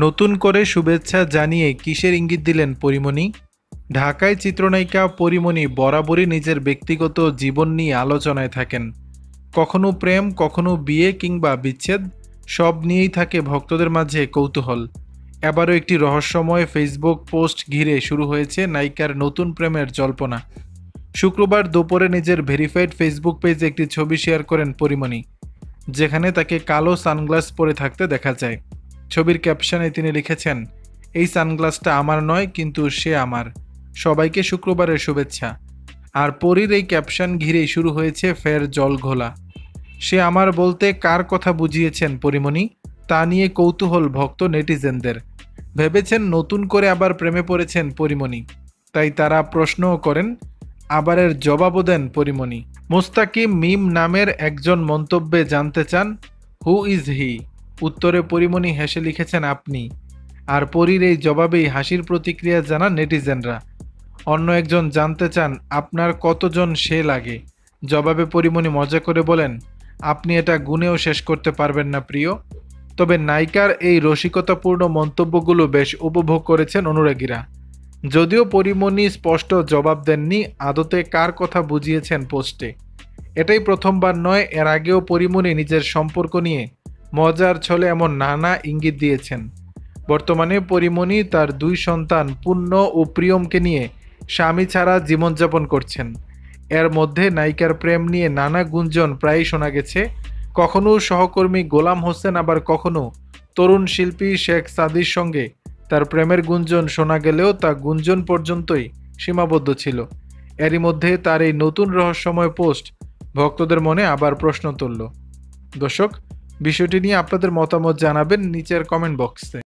নতুন করে শুভেচ্ছা জানিয়ে কিসের ইঙ্গিত দিলেন পরীমণি? ঢাকায় চিত্রনায়িকা পরীমণি বরাবরই নিজের ব্যক্তিগত জীবন নিয়ে আলোচনায় থাকেন। কখনো প্রেম, কখনো বিয়ে কিংবা বিচ্ছেদ, সব নিয়েই থাকে ভক্তদের মাঝে কৌতূহল। এবারও একটি রহস্যময় ফেসবুক পোস্ট ঘিরে শুরু হয়েছে নায়িকার নতুন প্রেমের জল্পনা। শুক্রবার দুপুরে নিজের ভেরিফাইড ফেসবুক পেজে একটি ছবি শেয়ার করেন পরীমণি, যেখানে তাকে কালো সানগ্লাস পরে থাকতে দেখা যায়। ছবির ক্যাপশনে তিনি লিখেছেন, এই সানগ্লাসটা আমার নয়, কিন্তু সে আমার। সবাইকে শুক্রবারের শুভেচ্ছা। আর পরীর এই ক্যাপশন ঘিরেই শুরু হয়েছে ফের জলঘোলা। সে আমার বলতে কার কথা বুঝিয়েছেন পরীমণি, তা নিয়ে কৌতূহল ভক্ত নেটিজেনদের। ভেবেছেন নতুন করে আবার প্রেমে পড়েছেন পরীমণি, তাই তারা প্রশ্নও করেন। আবার এর জবাবও দেন পরীমণি। মুস্তাকিম মিম নামের একজন মন্তব্যে জানতে চান, হু ইজ হি? উত্তরে পরীমণি হেসে লিখেছেন, আপনি। আর পরীর এই জবাবেই হাসির প্রতিক্রিয়া জানান নেটিজেনরা। অন্য একজন জানতে চান, আপনার কতজন সে লাগে? জবাবে পরীমণি মজা করে বলেন, আপনি এটা গুনেও শেষ করতে পারবেন না প্রিয়। তবে নায়িকার এই রসিকতাপূর্ণ মন্তব্যগুলো বেশ উপভোগ করেছেন অনুরাগীরা। যদিও পরীমণি স্পষ্ট জবাব দেননি আদতে কার কথা বুঝিয়েছেন পোস্টে। এটাই প্রথমবার নয়, এর আগেও পরীমণি নিজের সম্পর্ক নিয়ে মজার ছলে এমন নানা ইঙ্গিত দিয়েছেন। বর্তমানে পরীমণি তার 2 সন্তান পূর্ণ ও প্রিয়মকে নিয়ে স্বামী ছাড়া জীবনযাপন করছেন। এর মধ্যে নায়িকার প্রেম নিয়ে নানা গুঞ্জন প্রায়ই শোনা গেছে। কখনো সহকর্মী গোলাম হোসেন, আবার কখনো তরুণ শিল্পী শেখ সাদির সঙ্গে তার প্রেমের গুঞ্জন শোনা গেলেও তা গুঞ্জন পর্যন্তই সীমাবদ্ধ ছিল। এরই মধ্যে তার এই নতুন রহস্যময় পোস্ট ভক্তদের মনে আবার প্রশ্ন তুলল। দর্শক, বিষয়টি নিয়ে আপনাদের মতামত জানাবেন নিচের কমেন্ট বক্সে।